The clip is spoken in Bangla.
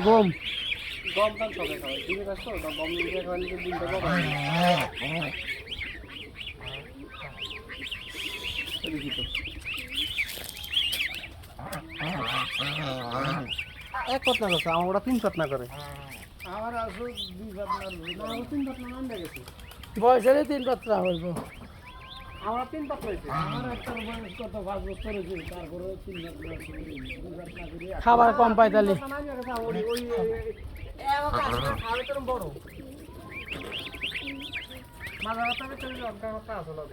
গম গম টান সবাই খাওয়াই দিনে কাজ তো গম দিয়ে খাওয়ালে তো দিনটা বড় এক পাতনা করছে আমার ওরা 3 পাতনা করে আমার আসলে 2 পাতনা না 3 পাতনা নামে গেছে বয়সের 3 পাতনা হইব আমরা 3 পাতনা হইছে আমার একটা বয়স কত 5 বছর হইছে তারপরে 3 পাতনা 2 পাতনা করে খাবার কম পাই তাহলে ওই খাওয়াই তো বড় মাঝে মাঝে চলে অজ্ঞান আসলে